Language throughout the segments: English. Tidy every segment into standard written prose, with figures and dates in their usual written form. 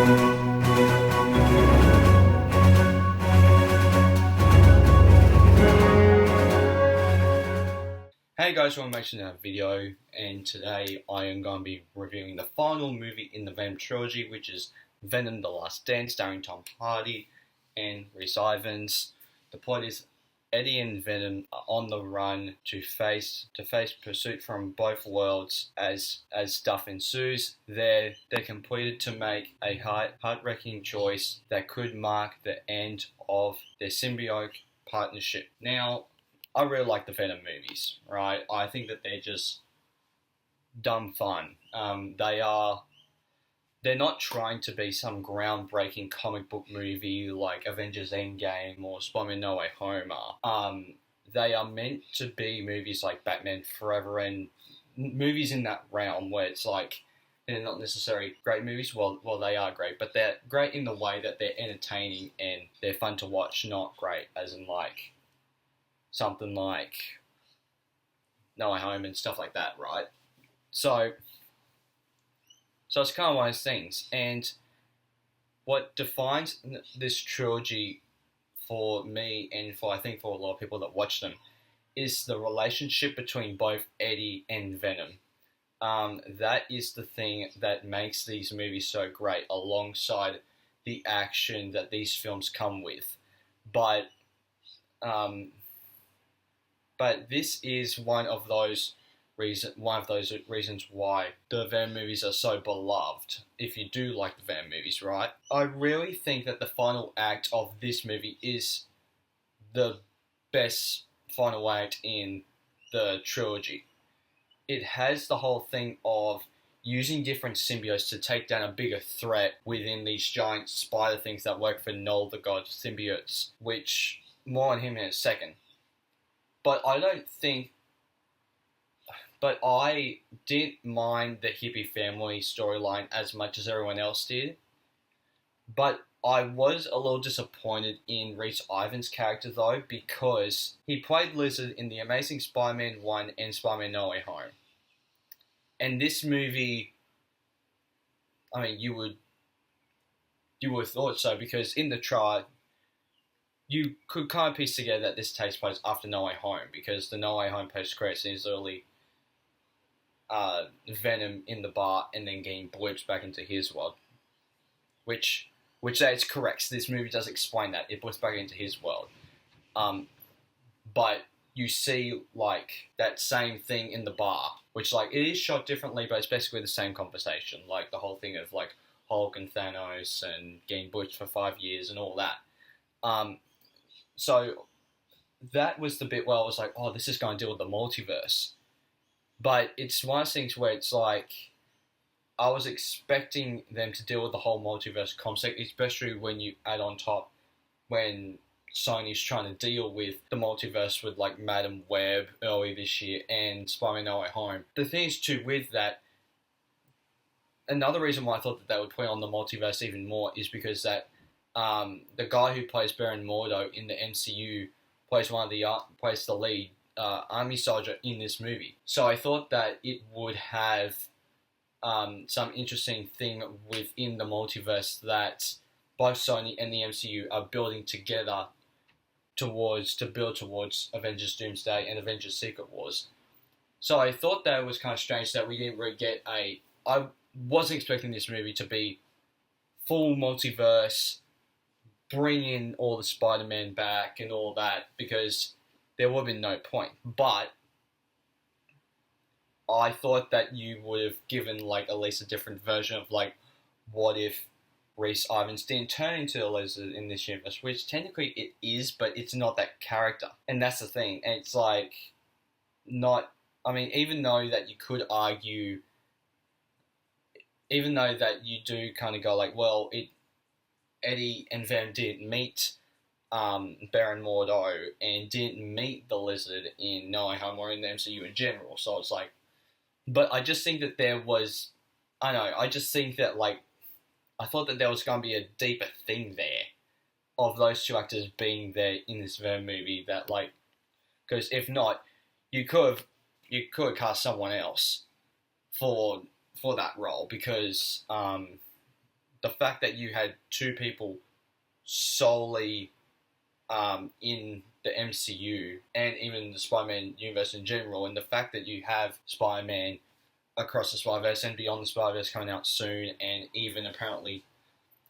Hey guys, welcome back to another video, and today I am going to be reviewing the final movie in the Venom trilogy, which is Venom The Last Dance, starring Tom Hardy and Rhys Ifans. The plot is Eddie and Venom are on the run to face pursuit from both worlds as stuff ensues. They're completed to make a heart-wrenching choice that could mark the end of their symbiotic partnership. Now, I really like the Venom movies, right? I think that they're just dumb fun. They're not trying to be some groundbreaking comic book movie like Avengers Endgame or Spider-Man No Way Home are. They are meant to be movies like Batman Forever and movies in that realm where it's like, they're not necessarily great movies. Well, they are great, but they're great in the way that they're entertaining and they're fun to watch, not great as in like something like No Way Home and stuff like that, right? So it's kind of one of those things. And what defines this trilogy for me and I think for a lot of people that watch them is the relationship between both Eddie and Venom. That is the thing that makes these movies so great, alongside the action that these films come with. But this is one of those reasons why the Venom movies are so beloved, if you do like the Venom movies, right? I really think that the final act of this movie is the best final act in the trilogy. It has the whole thing of using different symbiotes to take down a bigger threat within these giant spider things that work for Null the God symbiotes, which, more on him in a second. But I didn't mind the hippie family storyline as much as everyone else did. But I was a little disappointed in Rhys Ifans' character though, because he played Lizard in The Amazing Spider-Man 1 and Spider-Man No Way Home. And this movie, I mean, you would have thought so, because in the trailer, you could kind of piece together that this takes place after No Way Home, because the No Way Home post-credits is literally Venom in the bar and then getting blips back into his world. Which that's correct. So this movie does explain that. It blips back into his world. But you see, like, that same thing in the bar, which, like, it is shot differently, but it's basically the same conversation. Like, the whole thing of, like, Hulk and Thanos and getting blipped for 5 years and all that. So that was the bit where I was like, oh, this is going to deal with the multiverse. But it's one of those things where it's like, I was expecting them to deal with the whole multiverse concept, especially when you add on top when Sony's trying to deal with the multiverse with like Madam Web early this year and Spider-Man No Way Home. The thing is too, with that, another reason why I thought that they would play on the multiverse even more is because that the guy who plays Baron Mordo in the MCU plays the lead army soldier in this movie. So I thought that it would have some interesting thing within the multiverse that both Sony and the MCU are building together to build towards Avengers Doomsday and Avengers Secret Wars. So I thought that it was kind of strange that we didn't really get I wasn't expecting this movie to be full multiverse, bring in all the Spider-Man back and all that, because there would have been no point. But I thought that you would have given like at least a different version of like, what if Rhys Ifans didn't turn into a lizard in this universe, which technically it is, but it's not that character. And that's the thing. And it's like, not, I mean, even though that you could argue, even though that you do kind of go like, well, Eddie and Venom didn't meet Baron Mordo and didn't meet the Lizard in No Way Home or in the MCU in general. So it's like, but I just think that I just think that like, I thought that there was going to be a deeper thing there of those two actors being there in this Venom movie, that like, because if not, you could have cast someone else for that role, because the fact that you had two people solely in the MCU and even the Spider-Man universe in general, and the fact that you have Spider-Man Across the Spider-Verse and Beyond the Spider-Verse coming out soon, and even apparently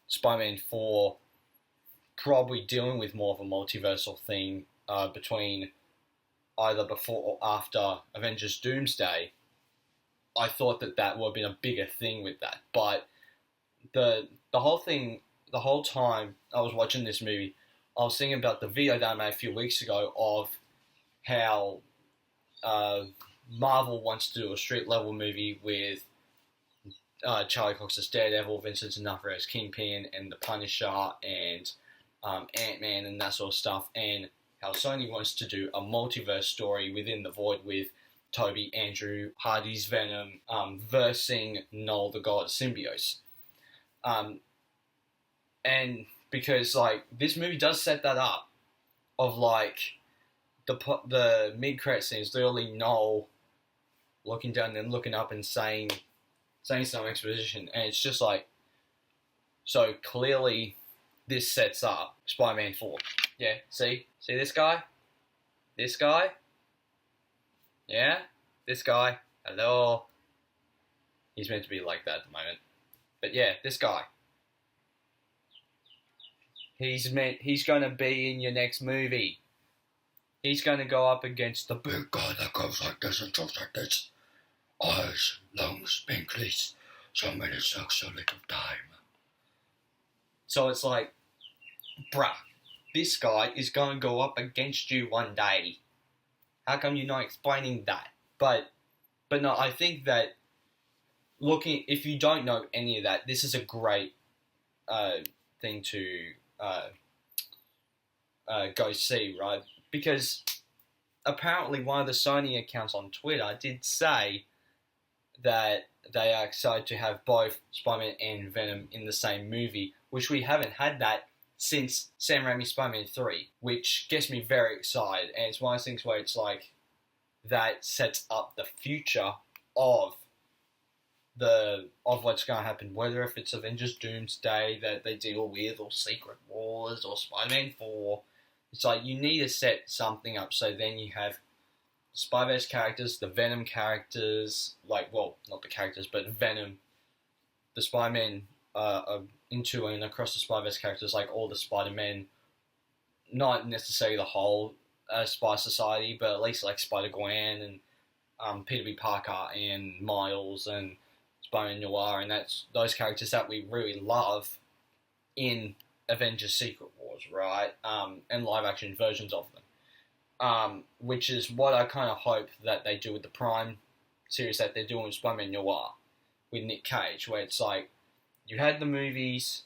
Spider-Man 4 probably dealing with more of a multiversal thing between either before or after Avengers Doomsday. I thought that would have been a bigger thing with that, but the whole thing, the whole time I was watching this movie, I was thinking about the video that I made a few weeks ago of how Marvel wants to do a street level movie with Charlie Cox's Daredevil, Vincent D'Onofrio's Kingpin, and the Punisher, and Ant-Man, and that sort of stuff, and how Sony wants to do a multiverse story within the Void with Toby, Andrew, Hardy's Venom, versing Null the God Symbiote. And because, like, this movie does set that up, of, like, the mid-credit scene is literally Null looking down and looking up and saying some exposition, and it's just like, so clearly this sets up Spider-Man 4. Yeah, see this guy? This guy? Yeah? This guy? Hello? He's meant to be like that at the moment. But yeah, this guy. He's gonna be in your next movie. He's gonna go up against the big guy that goes like this and talks like this. Eyes, lungs, pink lips. So many sucks, so little time. So it's like, bruh, this guy is going to go up against you one day. How come you're not explaining that? But no, I think that if you don't know any of that, this is a great thing to go see, right? Because apparently one of the Sony accounts on Twitter did say that they are excited to have both Spider-Man and Venom in the same movie, which we haven't had that since Sam Raimi's Spider-Man 3, which gets me very excited, and it's one of those things where it's like, that sets up the future of what's going to happen, whether if it's Avengers Doomsday that they deal with, or Secret Wars, or Spider-Man 4, it's like, you need to set something up, so then you have Spider-Verse characters, the Venom characters, like, well, not the characters, but Venom, the Spider-Man into and across the Spider-Verse characters, like all the Spider-Men, not necessarily the whole Spy Society, but at least like Spider-Gwen and Peter B. Parker and Miles and Spider-Man Noir, and that's those characters that we really love in Avengers Secret Wars, right? And live-action versions of them. Which is what I kind of hope that they do with the Prime series that they're doing with Spider-Man Noir with Nick Cage, where it's like, you had the movies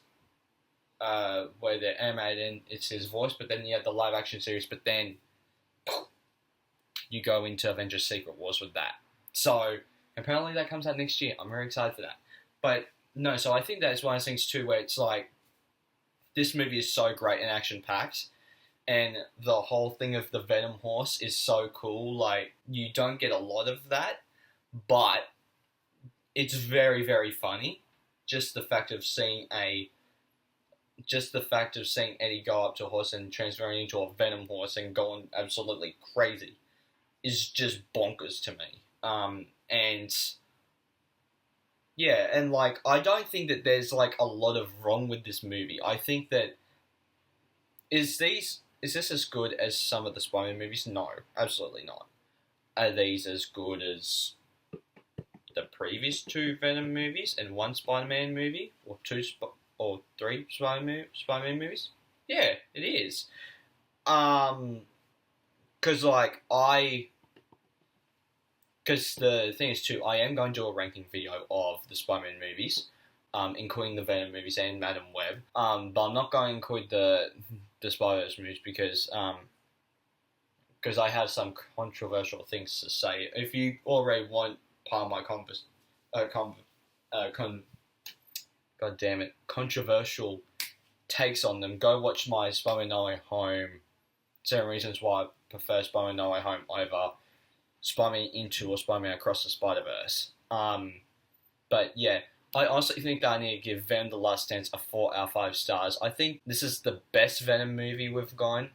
where they're animated and it's his voice, but then you have the live-action series, but then you go into Avengers Secret Wars with that. So, apparently that comes out next year. I'm very excited for that. But, no, so I think that's one of those things too where it's like, this movie is so great and action-packed, and the whole thing of the Venom horse is so cool. Like, you don't get a lot of that, but it's very, very funny. Just the fact of seeing Eddie go up to a horse and transferring into a Venom horse and going absolutely crazy is just bonkers to me. And yeah, and like, I don't think that there's like a lot of wrong with this movie. I think that is this as good as some of the Spider-Man movies? No, absolutely not. Are these as good as the previous two Venom movies and one Spider-Man movie, or three Spider-Man movies? Yeah, it is. Because the thing is too, I am going to do a ranking video of the Spider-Man movies, including the Venom movies and Madam Web. But I'm not going to include the Spider-Verse movies because I have some controversial things to say. If you already want part of my controversial takes on them, go watch my Spider-Man No Way Home. 7 reasons why I prefer Spider-Man No Way Home over Spider-Man Into or Spider-Man Across the Spider-Verse. But yeah, I honestly think that I need to give Venom The Last Dance a 4 out of 5 stars. I think this is the best Venom movie we've gone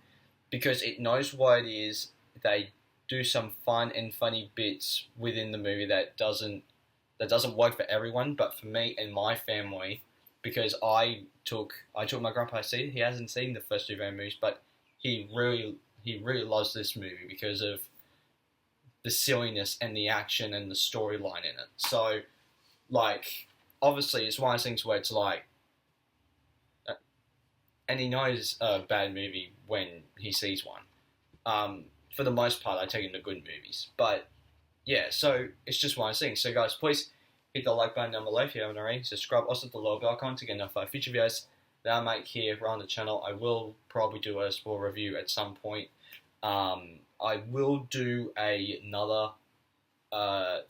because it knows what it is. They do some fun and funny bits within the movie that doesn't work for everyone, but for me and my family, because I took my grandpa to see it. He hasn't seen the first 2 Venom movies, but he really loves this movie because of the silliness and the action and the storyline in it. So, like, obviously, it's one of those things where it's like, and he knows a bad movie when he sees one. For the most part, I take him to good movies. But, yeah, so it's just one of those things. So, guys, please hit the like button down below if you haven't already. Subscribe, also hit the little bell icon to get notified future videos that I make here around the channel. I will probably do a spoiler review at some point. I will do another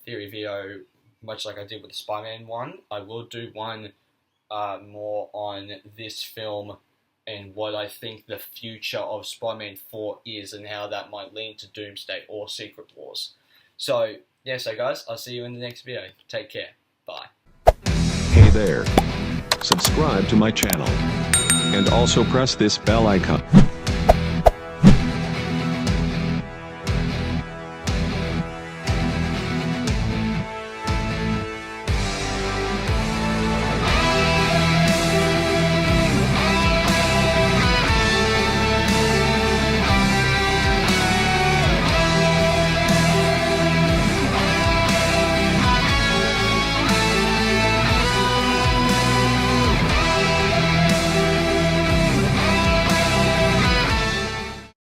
theory video, much like I did with the Spider-Man one. I will do one more on this film and what I think the future of Spider-Man 4 is and how that might lead to Doomsday or Secret Wars. So, yeah, so guys, I'll see you in the next video. Take care. Bye. Hey there. Subscribe to my channel. And also press this bell icon.